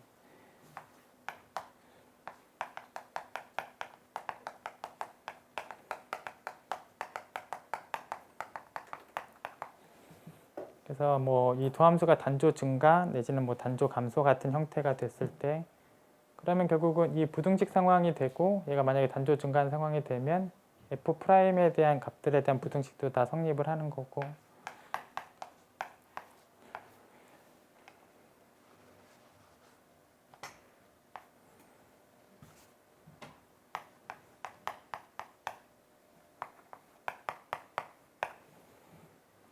S1: 그래서 뭐 이 도함수가 단조 증가 내지는 뭐 단조 감소 같은 형태가 됐을 때, 그러면 결국은 이 부등식 상황이 되고 얘가 만약에 단조 증가한 상황이 되면 F'에 대한 값들에 대한 부등식도 다 성립을 하는 거고,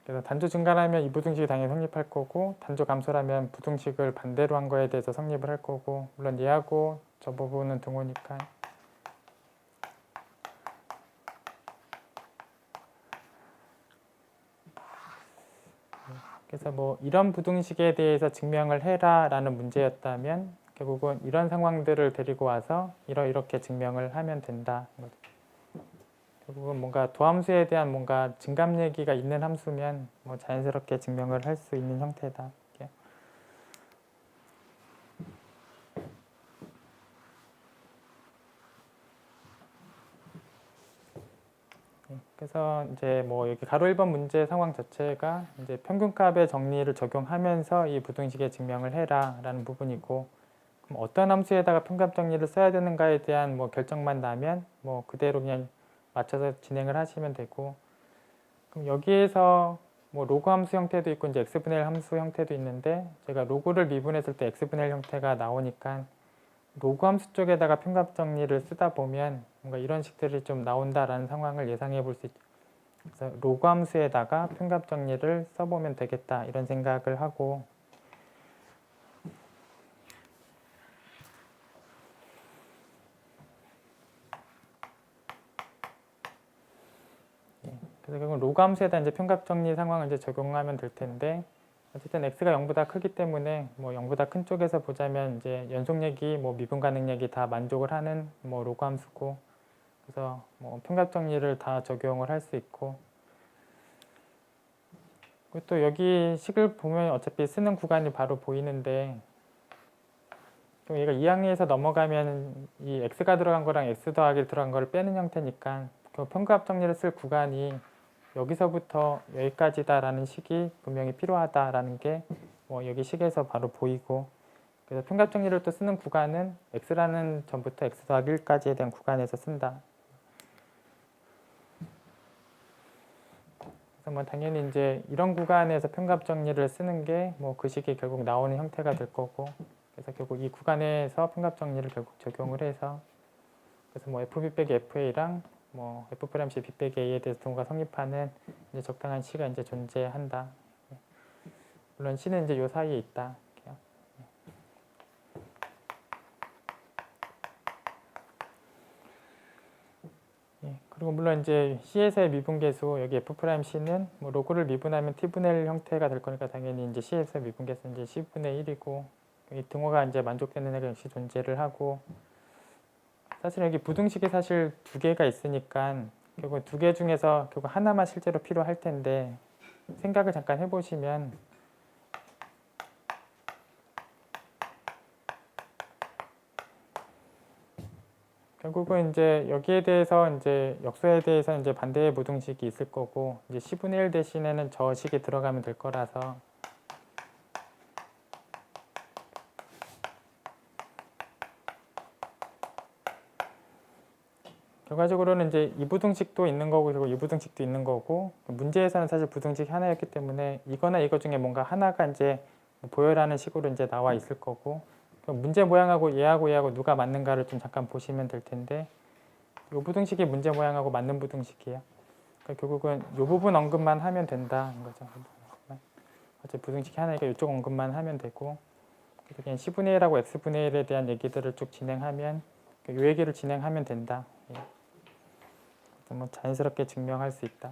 S1: 그래서 단조 증가라면 이 부등식이 당연히 성립할 거고, 단조 감소라면 부등식을 반대로 한 거에 대해서 성립을 할 거고, 물론 얘하고 저 부분은 등호니까. 그래서 뭐 이런 부등식에 대해서 증명을 해라라는 문제였다면 결국은 이런 상황들을 데리고 와서 이렇게 증명을 하면 된다. 결국은 뭔가 도함수에 대한 뭔가 증감 얘기가 있는 함수면 뭐 자연스럽게 증명을 할 수 있는 형태다. 이렇게. 그래서 이제 뭐 여기 가로 1번 문제 상황 자체가 이제 평균값의 정리를 적용하면서 이 부등식의 증명을 해라라는 부분이고, 그럼 어떤 함수에다가 평균값 정리를 써야 되는가에 대한 뭐 결정만 나면 뭐 그대로 그냥 맞춰서 진행을 하시면 되고, 그럼 여기에서 뭐 로그 함수 형태도 있고 이제 x분의 1 함수 형태도 있는데, 제가 로그를 미분했을 때 x분의 1 형태가 나오니까 로그 함수 쪽에다가 평균값 정리를 쓰다 보면 뭔가 이런 식들이 좀 나온다라는 상황을 예상해 볼 수 있죠. 그래서 로그 함수에다가 평균값 정리를 써보면 되겠다 이런 생각을 하고, 그래서 결국 로그 함수에다 이제 평균값 정리 상황을 이제 적용하면 될 텐데, 어쨌든 x가 0보다 크기 때문에 뭐 0보다 큰 쪽에서 보자면 이제 연속얘기, 뭐 미분 가능얘기 다 만족을 하는 뭐 로그 함수고, 그래서 뭐 평균값 정리를 다 적용을 할 수 있고, 그리고 또 여기 식을 보면 어차피 쓰는 구간이 바로 보이는데, 그럼 얘가 2항에서 넘어가면 이 x가 들어간 거랑 x 더하기 들어간 거를 빼는 형태니까 그 평균값 정리를 쓸 구간이 여기서부터 여기까지다라는 식이 분명히 필요하다라는 게 뭐 여기 식에서 바로 보이고, 그래서 평균값 정리를 또 쓰는 구간은 x라는 전부터 x 더하기 1까지에 대한 구간에서 쓴다. 그래서 뭐 당연히 이제 이런 구간에서 평균값 정리를 쓰는 게 뭐 그 식이 결국 나오는 형태가 될 거고, 그래서 결국 이 구간에서 평균값 정리를 결국 적용을 해서, 그래서 뭐 fb 빼기 fa랑 뭐 f'(c) b 빼기 a에 대해서 등호가 성립하는 이제 적당한 c가 이제 존재한다. 물론 c는 이제 요 사이에 있다. 이렇게요. 그리고 물론 이제 C에서의 미분계수, 여기 F'C는 뭐 로그를 미분하면 T분의 1 형태가 될 거니까 당연히 이제 C에서의 미분계수는 이제 C분의 1이고, 이 등호가 이제 만족되는 애가 역시 존재를 하고, 사실 여기 부등식이 사실 두 개가 있으니까 결국 두 개 중에서 결국 하나만 실제로 필요할 텐데, 생각을 잠깐 해보시면 결국은 이제 여기에 대해서 이제 역수에 대해서 이제 반대의 부등식이 있을 거고, 이제 10분의 1 대신에는 저 식이 들어가면 될 거라서, 결과적으로는 이제 이부등식도 있는 거고 그리고 이부등식도 있는 거고 문제에서는 사실 부등식 하나였기 때문에 이거나 이거 중에 뭔가 하나가 이제 보여라는 식으로 이제 나와 있을 거고 문제 모양하고 얘하고 누가 맞는가를 좀 잠깐 보시면 될 텐데 이 부등식이 문제 모양하고 맞는 부등식이에요. 그러니까 결국은 이 부분 언급만 하면 된다는 거죠. 어차피 부등식이 하나니까 이쪽 언급만 하면 되고 그냥 C분의 1하고 X분의 1에 대한 얘기들을 쭉 진행하면 이 얘기를 진행하면 된다. 뭐 자연스럽게 증명할 수 있다.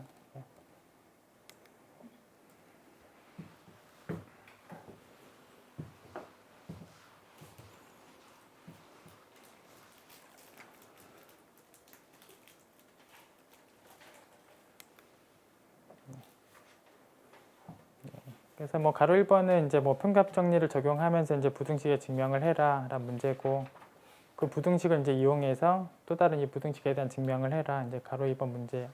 S1: 그래서 뭐 가로 1번은 이제 뭐 편값 정리를 적용하면서 이제 부등식에 증명을 해라라는 문제고 그 부등식을 이제 이용해서 또 다른 이 부등식에 대한 증명을 해라 이제 가로 2번 문제.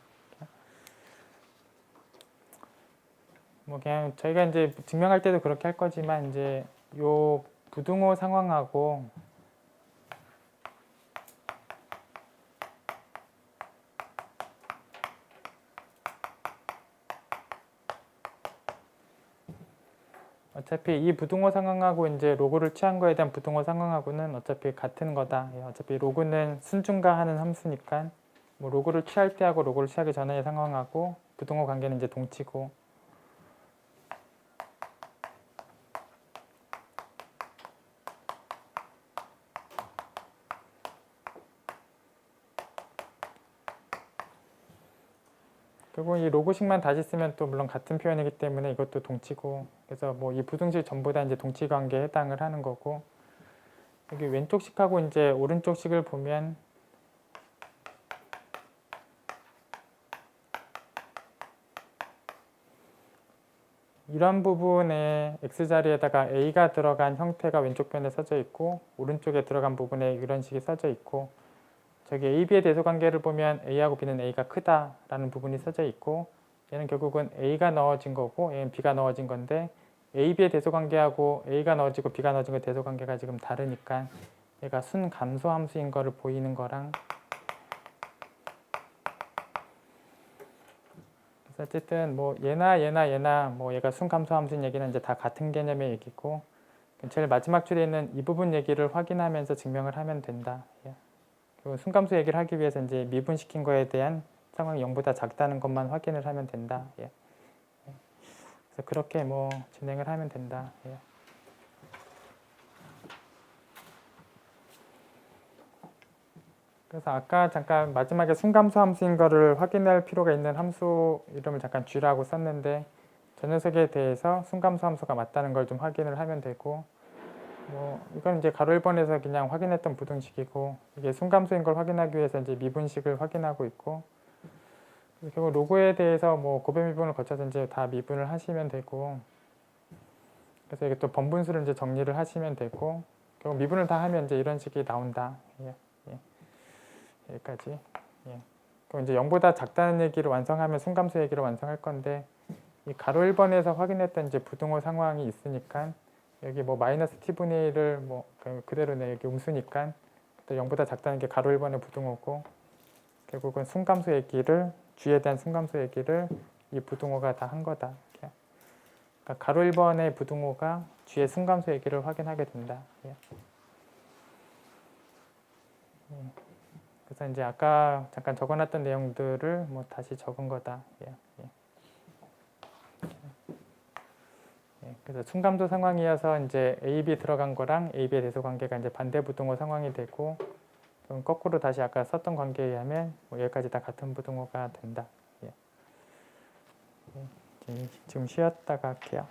S1: 뭐 그냥 저희가 이제 증명할 때도 그렇게 할 거지만 이제 요 부등호 상황하고 어차피 이 부등호 상황하고 이제 로그를 취한 거에 대한 부등호 상황하고는 어차피 같은 거다. 어차피 로그는 순증가하는 함수니까 뭐 로그를 취할 때하고 로그를 취하기 전의 상황하고 부등호 관계는 이제 동치고 그리고 이 로그식만 다시 쓰면 또 물론 같은 표현이기 때문에 이것도 동치고 그래서 뭐 이 부등식 전부 다 이제 동치 관계에 해당을 하는 거고 여기 왼쪽식하고 이제 오른쪽식을 보면 이런 부분에 x자리에다가 a가 들어간 형태가 왼쪽 편에 써져 있고 오른쪽에 들어간 부분에 이런 식이 써져 있고 저기 a, b의 대소관계를 보면 a하고 b는 a가 크다라는 부분이 써져 있고 얘는 결국은 a가 넣어진 거고 얘는 b가 넣어진 건데 a, b의 대소관계하고 a가 넣어지고 b가 넣어진 거 대소관계가 지금 다르니까 얘가 순감소함수인 거를 보이는 거랑 그래서 어쨌든 뭐 얘나 뭐 얘가 순감소함수인 얘기는 이제 다 같은 개념의 얘기고 제일 마지막 줄에 있는 이 부분 얘기를 확인하면서 증명을 하면 된다. 그리고 순감수 얘기를 하기 위해서 이제 미분시킨 거에 대한 상황이 0보다 작다는 것만 확인을 하면 된다. 그래서 그렇게 뭐 진행을 하면 된다. 그래서 아까 잠깐 마지막에 순감수 함수인 거를 확인할 필요가 있는 함수 이름을 잠깐 G라고 썼는데 저 녀석에 대해서 순감수 함수가 맞다는 걸 좀 확인을 하면 되고 뭐 이건 이제 가로 1번에서 그냥 확인했던 부등식이고 이게 순감수인 걸 확인하기 위해서 이제 미분식을 확인하고 있고 결국 로그에 대해서 뭐 고배 미분을 거쳐서 이제 다 미분을 하시면 되고 그래서 이게 또 번분수를 이제 정리를 하시면 되고 결국 미분을 다 하면 이제 이런 식이 나온다. 여기까지. 그럼 이제 0보다 작다는 얘기를 완성하면 순감수 얘기를 완성할 건데 이 가로 1번에서 확인했던 이제 부등호 상황이 있으니까 여기 뭐 마이너스 t분의 1을 뭐 그대로네 여기 음수니까 또 0보다 작다는 게 가로 1번의 부등호고 결국은 순감수 얘기를 G에 대한 순감수 얘기를 이 부등호가 다 한 거다. 그러니까 가로 1번의 부등호가 G의 순감수 얘기를 확인하게 된다. 그래서 이제 아까 잠깐 적어놨던 내용들을 뭐 다시 적은 거다. 그래서 순감수 상황이어서 이제 A, B 들어간 거랑 A, B의 대소 관계가 이제 반대 부등호 상황이 되고 그럼 거꾸로 다시 아까 썼던 관계에 의하면 뭐 여기까지 다 같은 부등호가 된다. 지금 쉬었다가 할게요.